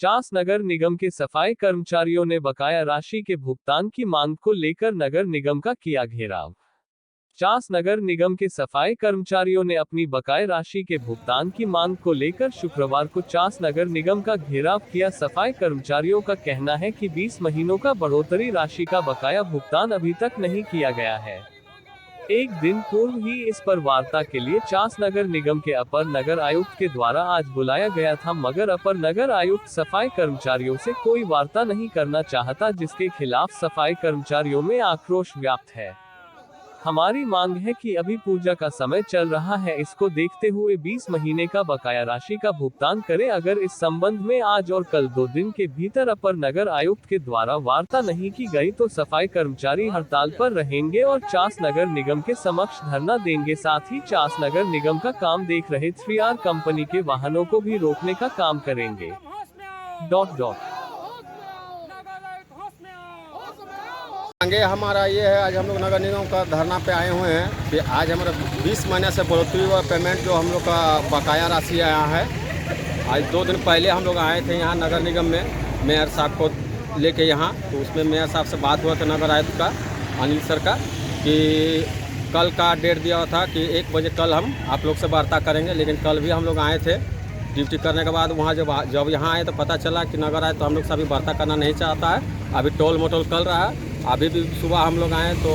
चास नगर निगम के सफाई कर्मचारियों ने बकाया राशि के भुगतान की मांग को लेकर नगर निगम का किया घेराव। चास नगर निगम के सफाई कर्मचारियों ने अपनी बकाया राशि के भुगतान की मांग को लेकर शुक्रवार को चास नगर निगम का घेराव किया। सफाई कर्मचारियों का कहना है कि 20 महीनों का बढ़ोतरी राशि का बकाया भुगतान अभी तक नहीं किया गया है। एक दिन पूर्व ही इस पर वार्ता के लिए चास नगर निगम के अपर नगर आयुक्त के द्वारा आज बुलाया गया था, मगर अपर नगर आयुक्त सफाई कर्मचारियों से कोई वार्ता नहीं करना चाहता, जिसके खिलाफ सफाई कर्मचारियों में आक्रोश व्याप्त है। हमारी मांग है कि अभी पूजा का समय चल रहा है, इसको देखते हुए 20 महीने का बकाया राशि का भुगतान करें। अगर इस संबंध में आज और कल 2 दिन के भीतर अपर नगर आयुक्त के द्वारा वार्ता नहीं की गई तो सफाई कर्मचारी हड़ताल पर रहेंगे और चास नगर निगम के समक्ष धरना देंगे। साथ ही चास नगर निगम का काम देख रहे 3R कंपनी के वाहनों को भी रोकने का काम करेंगे। आगे हमारा ये है, आज हम लोग नगर निगम का धरना पे आए हुए हैं कि आज हमारा 20 महीने से बढ़ोतरी हुआ पेमेंट जो हम लोग का बकाया राशि आया है। आज 2 दिन पहले हम लोग आए थे यहाँ नगर निगम में मेयर साहब को लेके यहाँ, तो उसमें मेयर साहब से बात हुआ था नगर आयुक्त का अनिल सर का कि कल का डेट दिया हुआ था कि 1 बजे कल हम आप लोग से वार्ता करेंगे। लेकिन कल भी हम लोग आए थे ड्यूटी करने के बाद, वहाँ जब यहाँ आए तो पता चला कि नगर आए तो हम लोग से अभी वार्ता करना नहीं चाहता है। अभी टोल मोटोल चल रहा है। अभी भी सुबह हम लोग आए तो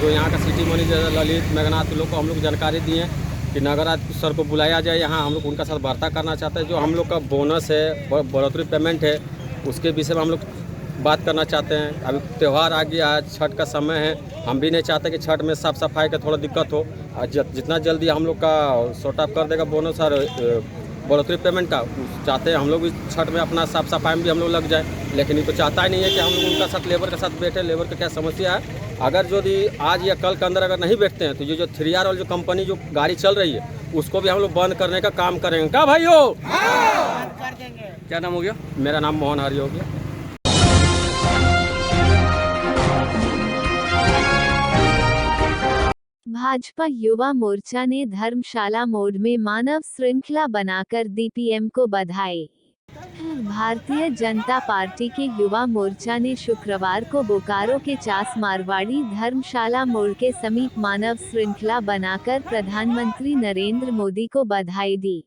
जो यहाँ का सिटी मैनेजर ललित मेघनाथ लोग को हम लोग जानकारी दिए कि नगर आयुक्त सर को बुलाया जाए यहाँ, हम लोग उनका साथ वार्ता करना चाहते हैं। जो हम लोग का बोनस है, बढ़ोतरी पेमेंट है, उसके विषय में हम लोग बात करना चाहते हैं। अभी त्यौहार आ गया है, छठ का समय है, हम भी नहीं चाहते कि छठ में साफ़ सफाई का थोड़ा दिक्कत हो। जितना जल्दी हम लोग का सॉर्ट आउट कर देगा बोनस और बढ़ोतरी पेमेंट का, चाहते हैं हम लोग भी छठ में अपना साफ सफाई में भी हम लोग लग जाए। लेकिन ये तो चाहता ही नहीं है कि हम लोग उनका साथ लेबर के साथ बैठे। लेबर का क्या समस्या है, अगर यदि आज या कल के अंदर अगर नहीं बैठते हैं तो ये जो 3R वाली जो कंपनी जो गाड़ी चल रही है उसको भी हम लोग बंद करने का काम करेंगे। क्या भाइयों? क्या नाम हो गया? मेरा नाम मोहन हरि हो गया। भाजपा युवा मोर्चा ने धर्मशाला मोड़ में मानव श्रृंखला बनाकर दी पीएम को बधाई। भारतीय जनता पार्टी के युवा मोर्चा ने शुक्रवार को बोकारो के चास मारवाड़ी धर्मशाला मोड़ के समीप मानव श्रृंखला बनाकर प्रधानमंत्री नरेंद्र मोदी को बधाई दी।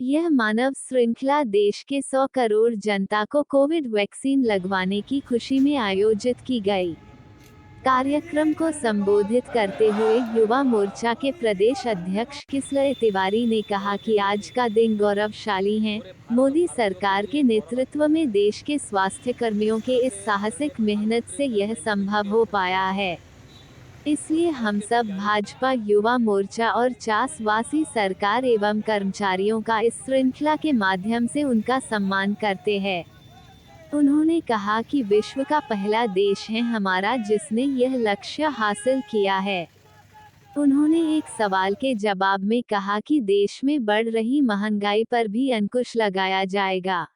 यह मानव श्रृंखला देश के 100 करोड़ जनता को कोविड वैक्सीन लगवाने की खुशी में आयोजित की गई। कार्यक्रम को संबोधित करते हुए युवा मोर्चा के प्रदेश अध्यक्ष किसलय तिवारी ने कहा कि आज का दिन गौरवशाली है। मोदी सरकार के नेतृत्व में देश के स्वास्थ्य कर्मियों के इस साहसिक मेहनत से यह संभव हो पाया है। इसलिए हम सब भाजपा युवा मोर्चा और चास वासी सरकार एवं कर्मचारियों का इस श्रृंखला के माध्यम से उनका सम्मान करते हैं। उन्होंने कहा कि विश्व का पहला देश है हमारा जिसने यह लक्ष्य हासिल किया है। उन्होंने एक सवाल के जवाब में कहा कि देश में बढ़ रही महंगाई पर भी अंकुश लगाया जाएगा।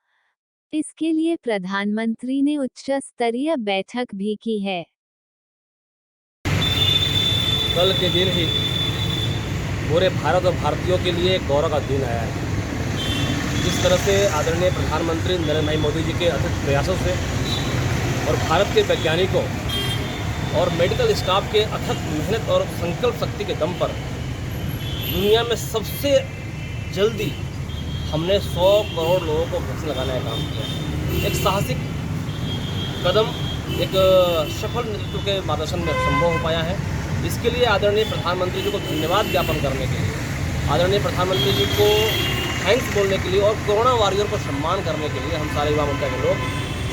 इसके लिए प्रधानमंत्री ने उच्च स्तरीय बैठक भी की है। कल के दिन ही पूरे भारत और भारतीयों के लिए गौरव का दिन आया है। जिस तरह से आदरणीय प्रधानमंत्री नरेंद्र भाई मोदी जी के अथक प्रयासों से और भारत के वैज्ञानिकों और मेडिकल स्टाफ के अथक मेहनत और संकल्प शक्ति के दम पर दुनिया में सबसे जल्दी हमने 100 करोड़ लोगों को वैक्सीन लगाने का काम किया। एक साहसिक कदम, एक सफल नेतृत्व के मार्गदर्शन में संभव हो पाया है। इसके लिए आदरणीय प्रधानमंत्री जी को धन्यवाद ज्ञापन करने के लिए, आदरणीय प्रधानमंत्री जी को थैंक्स बोलने के लिए और कोरोना वॉरियर को सम्मान करने के लिए हम सारे युवा मोर्चा के लोग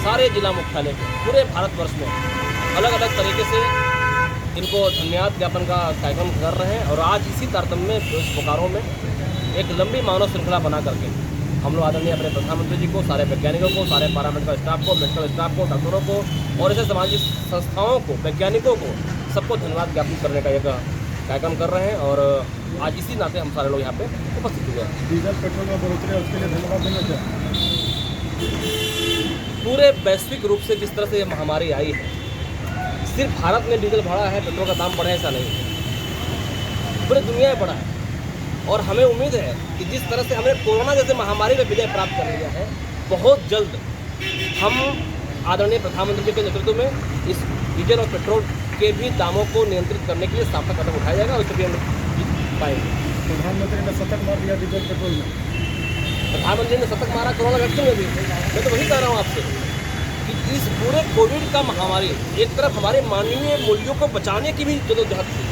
सारे जिला मुख्यालय पूरे भारतवर्ष में अलग अलग तरीके से इनको धन्यवाद ज्ञापन का कार्यक्रम कर रहे हैं। और आज इसी तारतम्य में बोकारो में एक लंबी मानव श्रृंखला बना करके हम लोग आदरणीय अपने प्रधानमंत्री जी को, सारे वैज्ञानिकों को, सारे पैरामेडिकल स्टाफ को, मेडिकल स्टाफ को, डॉक्टरों को और ऐसे सामाजिक संस्थाओं को, वैज्ञानिकों को, सबको धन्यवाद ज्ञापन करने का एक कार्यक्रम कर रहे हैं। और आज इसी नाते हम सारे लोग यहाँ पे उपस्थित हुए हैं। डीजल पेट्रोल में बढ़ोतरी है, उसके लिए धन्यवाद देना चाहिए। पूरे वैश्विक रूप से जिस तरह से ये महामारी आई है, सिर्फ भारत में डीजल बढ़ा है, पेट्रोल का दाम बढ़ा है ऐसा नहीं है, पूरी दुनिया में बढ़ा है। और हमें उम्मीद है कि जिस तरह से हमने कोरोना जैसे महामारी में विजय प्राप्त कर लिया है, बहुत जल्द हम आदरणीय प्रधानमंत्री जी के नेतृत्व में इस डीजल और पेट्रोल के भी दामों को नियंत्रित करने के लिए सार्थक कदम उठाया जाएगा और इस पर भी हम जीत पाएंगे। प्रधानमंत्री ने शतक मार दिया डीजल पेट्रोल में। प्रधानमंत्री ने शतक मारा कोरोना वैक्सीन में भी। मैं तो वही कह रहा हूँ आपसे कि इस पूरे कोविड का महामारी एक तरफ हमारे मानवीय मूल्यों को बचाने की भी जद्दोजहद थी।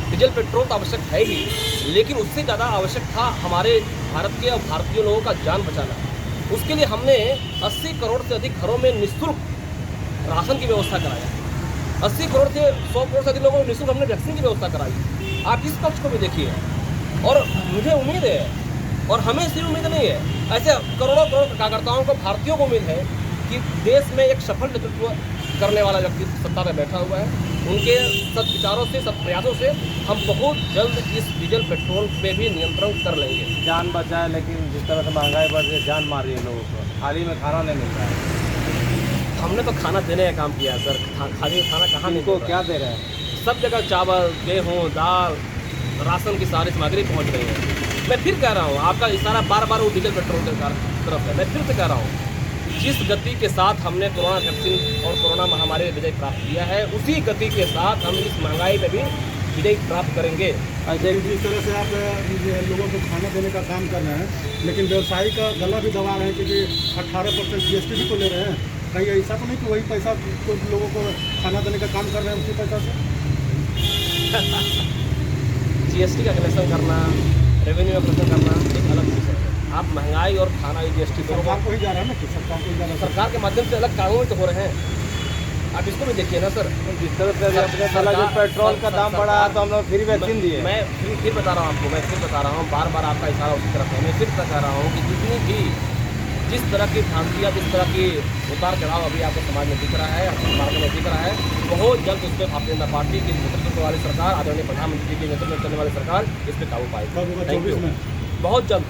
डीजल पेट्रोल तो आवश्यक है ही, लेकिन उससे ज़्यादा आवश्यक था हमारे भारत के और भारतीय लोगों का जान बचाना। उसके लिए हमने 80 करोड़ से अधिक घरों में निःशुल्क राशन की व्यवस्था कराया। 80 करोड़ से 100 करोड़ से अधिक लोगों को निःशुल्क हमने वैक्सीन की व्यवस्था कराई। आप इस पक्ष को भी देखिए और मुझे उम्मीद है और हमें सिर्फ उम्मीद नहीं है, ऐसे करोड़ों करोड़ कार्यकर्ताओं को, भारतीयों को उम्मीद है कि देश में एक सफल नेतृत्व करने वाला व्यक्ति सत्ता में बैठा हुआ है। उनके सद विचारों से, सब प्रयासों से हम बहुत जल्द इस डीजल पेट्रोल पे भी नियंत्रण कर लेंगे। जान बचाए, लेकिन जिस तरह से महंगाई बढ़ रही है, जान मार रही है लोगों को। थाली में खाना नहीं मिल रहा है। हमने तो खाना देने का काम किया है सर। खाली खाना कहाँ नहीं इनको क्या दे रहे हैं? सब जगह चावल, गेहूँ, दाल, राशन की सारी सामग्री पहुँच रही है। मैं फिर कह रहा हूँ, आपका इशारा बार बार वो डीजल पेट्रोल के तरफ है। मैं फिर से कह रहा हूँ, जिस गति के साथ हमने कोरोना वैक्सीन और कोरोना महामारी में विजय प्राप्त किया है, उसी गति के साथ हम इस महंगाई में भी विजय प्राप्त करेंगे। ऐसे जिस तरह से आप लोगों को खाना देने का काम कर रहे हैं, लेकिन व्यवसायी का गला भी दबा रहे हैं क्योंकि 18% GST भी तो ले रहे हैं। कहीं ऐसा तो नहीं कि वही पैसा तो लोगों को खाना देने का काम कर रहे हैं उसी पैसा से? GST का कलेक्शन करना, रेवेन्यू का कलेक्शन करना एक अलग चीज़ है। आप महंगाई और खाना GST सरकार को ही जा रहा है ना, कि सरकार को ही जा रहा है। सरकार के माध्यम से अलग कानून तो हो रहे हैं। आप इसको भी देखिए ना सर। जिस तरह से अपने साला जो पेट्रोल का दाम बढ़ा है तो हम लोग फ्री वैक्सीन दिए। मैं फिर बता रहा हूँ आपको, मैं फिर बता रहा हूँ, बार बार आपका इशारा उसी तरफ है। मैं फिर बता रहा हूँ कि जितनी भी जिस तरह की भ्रांतियाँ, जिस तरह की उतार चढ़ाव अभी आपको समाज में दिख रहा है, भारत में दिख रहा है, बहुत जल्द उस पर भारतीय जनता पार्टी की नेतृत्व वाली सरकार, आदरणीय प्रधानमंत्री जी के नेतृत्व में चलने वाली सरकार इस पर काबू पाएगी। Thank you. बहुत जल्द।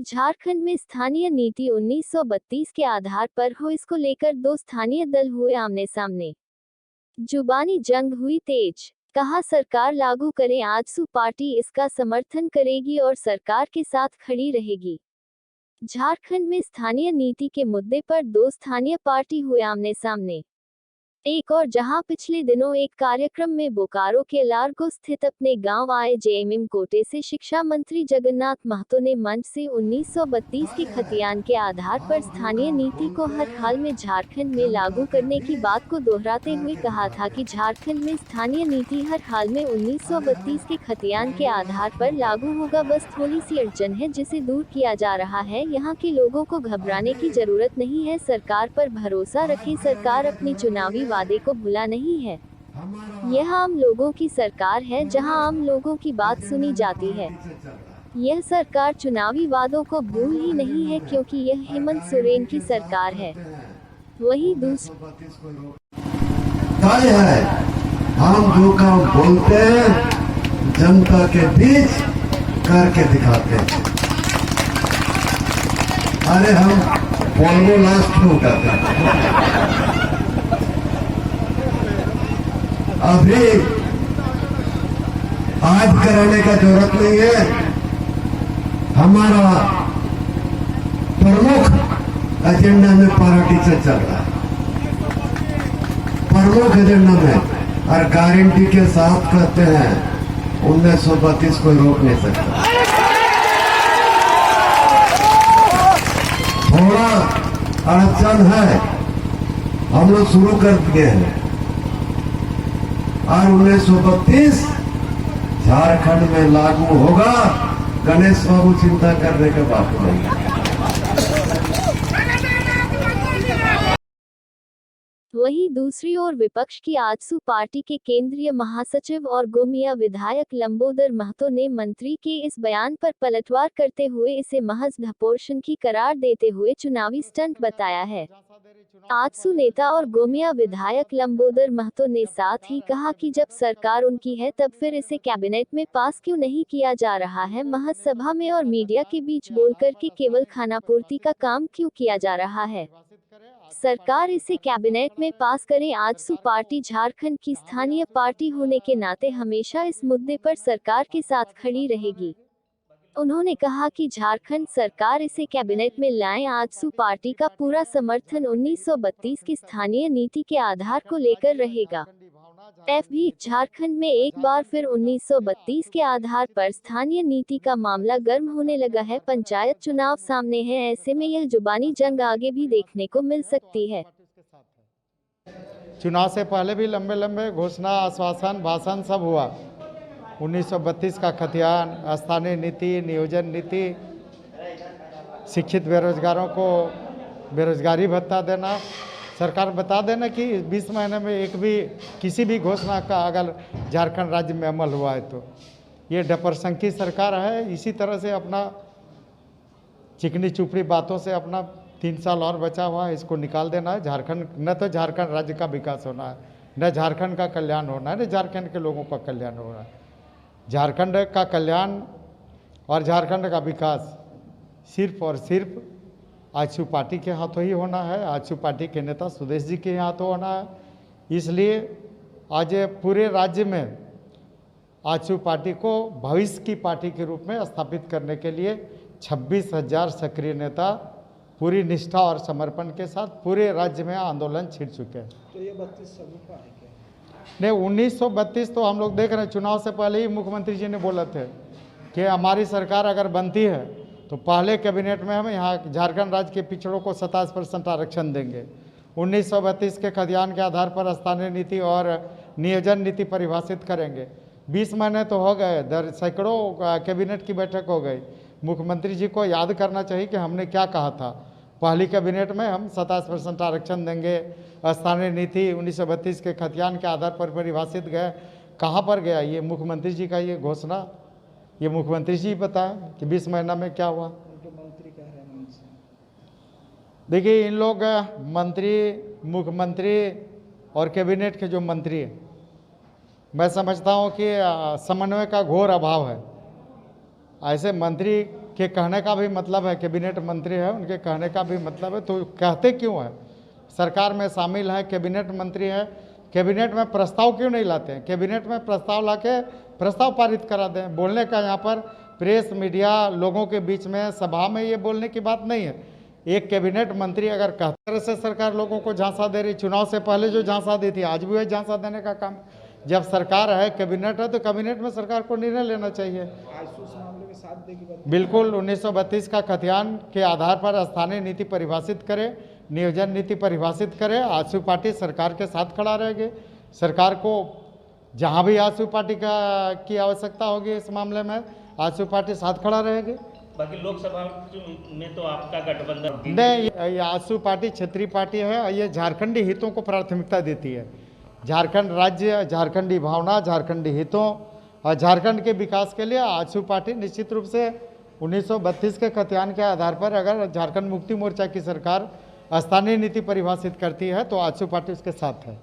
झारखंड में स्थानीय नीति 1932 के आधार पर हो, इसको लेकर दो स्थानीय दल हुए आमने सामने। जुबानी जंग हुई तेज। कहा सरकार लागू करे, आजसू पार्टी इसका समर्थन करेगी और सरकार के साथ खड़ी रहेगी। झारखंड में स्थानीय नीति के मुद्दे पर दो स्थानीय पार्टी हुए आमने सामने। एक और जहां पिछले दिनों एक कार्यक्रम में बोकारो के लारगो स्थित अपने गांव आए जेएमएम कोटे से शिक्षा मंत्री जगन्नाथ महतो ने मंच से 1932 के खतियान के आधार पर स्थानीय नीति को हर हाल में झारखंड में लागू करने की बात को दोहराते हुए कहा था कि झारखंड में स्थानीय नीति हर हाल में 1932 के खतियान के आधार पर लागू होगा, बस थोड़ी सी अड़चन है जिसे दूर किया जा रहा है। यहाँ के लोगों को घबराने की जरूरत नहीं है, सरकार पर भरोसा रखें, सरकार अपनी चुनावी वादे को भुला नहीं है। यह आम लोगों की सरकार है जहां आम लोगों की बात सुनी जाती है। यह सरकार चुनावी वादों को भूल ही नहीं है क्योंकि यह हेमंत सोरेन की सरकार है। वही दूसरी तय है, हम जो काम बोलते हैं जनता के बीच करके दिखाते हैं। अरे हम बोलने लास्ट में उठाते हैं। अभी आज कराने का जरूरत नहीं है। हमारा प्रमुख एजेंडा में पार्टी से चल रहा है, प्रमुख एजेंडा में, और गारंटी के साथ कहते हैं 1932 कोई रोक नहीं सकता। थोड़ा अड़चन है, हम लोग शुरू कर दिए हैं, और 1932 झारखंड में लागू होगा। गणेश बाबू चिंता करने के बात नहीं। वहीं दूसरी ओर विपक्ष की आजसू पार्टी के केंद्रीय महासचिव और गोमिया विधायक लंबोदर महतो ने मंत्री के इस बयान पर पलटवार करते हुए इसे महज ढपोर्शन की करार देते हुए चुनावी स्टंट बताया है। आजसू नेता और गोमिया विधायक लंबोदर महतो ने साथ ही कहा कि जब सरकार उनकी है तब फिर इसे कैबिनेट में पास क्यों नहीं किया जा रहा है, महज सभा में और मीडिया के बीच बोलकर के केवल खानापूर्ति का काम क्यों किया जा रहा है। सरकार इसे कैबिनेट में पास करे। आजसू पार्टी झारखंड की स्थानीय पार्टी होने के नाते हमेशा इस मुद्दे पर सरकार के साथ खड़ी रहेगी। उन्होंने कहा कि झारखंड सरकार इसे कैबिनेट में लाए। आजसू पार्टी का पूरा समर्थन 1932 की स्थानीय नीति के आधार को लेकर रहेगा। भी झारखंड में एक बार फिर 1932 के आधार पर स्थानीय नीति का मामला गर्म होने लगा है। पंचायत चुनाव सामने है, ऐसे में यह जुबानी जंग आगे भी देखने को मिल सकती है। चुनाव से पहले भी लंबे लंबे घोषणा, आश्वासन, भाषण सब हुआ। 1932 का खतियान, स्थानीय नीति, नियोजन नीति, शिक्षित बेरोजगारों को बेरोजगारी भत्ता देना। सरकार बता देना कि 20 महीने में एक भी किसी भी घोषणा का अगर झारखंड राज्य में अमल हुआ है तो ये डपरसंकी सरकार है। इसी तरह से अपना चिकनी चुपड़ी बातों से अपना 3 साल और बचा हुआ है, इसको निकाल देना है। झारखंड, न तो झारखंड राज्य का विकास होना है, न झारखंड का कल्याण होना है, न झारखंड के लोगों का कल्याण होना है। झारखंड का कल्याण और झारखंड का विकास सिर्फ और सिर्फ आजसू पार्टी के हाथों ही होना है। आजसू पार्टी के नेता सुदेश जी के हाथों होना है। इसलिए आज पूरे राज्य में आजसू पार्टी को भविष्य की पार्टी के रूप में स्थापित करने के लिए 26,000 सक्रिय नेता पूरी निष्ठा और समर्पण के साथ पूरे राज्य में आंदोलन छिड़ चुके हैं। तो ये 32 सभी का है क्या? नहीं, 1932 तो हम लोग देख रहे हैं। चुनाव से पहले ही मुख्यमंत्री जी ने बोला थे कि हमारी सरकार अगर बनती है तो पहले कैबिनेट में हम यहाँ झारखंड राज्य के पिछड़ों को 27% आरक्षण देंगे। 1932 के खतियान के आधार पर स्थानीय नीति और नियोजन नीति परिभाषित करेंगे। 20 महीने तो हो गए, सैकड़ों कैबिनेट की बैठक हो गई। मुख्यमंत्री जी को याद करना चाहिए कि हमने क्या कहा था। पहली कैबिनेट में हम 27% आरक्षण देंगे। स्थानीय नीति 1932 के खतियान के आधार पर परिभाषित गए। कहाँ पर गया ये मुख्यमंत्री जी का ये घोषणा? ये मुख्यमंत्री जी बताएं कि 20 महीना में क्या हुआ। मंत्री कह रहे हैं उनसे। देखिए, इन लोग मंत्री, मुख्यमंत्री और कैबिनेट के जो मंत्री हैं, मैं समझता हूँ कि समन्वय का घोर अभाव है। ऐसे मंत्री के कहने का भी मतलब है, कैबिनेट मंत्री है, उनके कहने का भी मतलब है, तो कहते क्यों है? सरकार में शामिल है, कैबिनेट मंत्री है, कैबिनेट में प्रस्ताव क्यों नहीं लाते हैं? कैबिनेट में प्रस्ताव लाके प्रस्ताव पारित करा दें। बोलने का यहाँ पर प्रेस, मीडिया, लोगों के बीच में, सभा में ये बोलने की बात नहीं है। एक कैबिनेट मंत्री अगर कहते तरह से सरकार लोगों को झांसा दे रही, चुनाव से पहले जो झांसा दी थी आज भी वही झांसा देने का काम। जब सरकार है, कैबिनेट है, तो कैबिनेट में सरकार को निर्णय लेना चाहिए। बिल्कुल 1932 का खतियान के आधार पर स्थानीय नीति परिभाषित करे, नियोजन नीति परिभाषित करे। आजसू पार्टी सरकार के साथ खड़ा रहेगी। सरकार को जहां भी आजसू पार्टी की आवश्यकता होगी इस मामले में आजसू पार्टी साथ खड़ा रहेगी। बाकी लोकसभा में तो आपका गठबंधन नहीं, ये आजसू पार्टी क्षेत्रीय पार्टी है। ये झारखंडी हितों को प्राथमिकता देती है। झारखंड राज्य, झारखंडी भावना, झारखंडी हितों और झारखंड के विकास के लिए आजसू पार्टी निश्चित रूप से 1932 के खतियान के आधार पर अगर झारखंड मुक्ति मोर्चा की सरकार स्थानीय नीति परिभाषित करती है तो आजसू पार्टी उसके साथ है।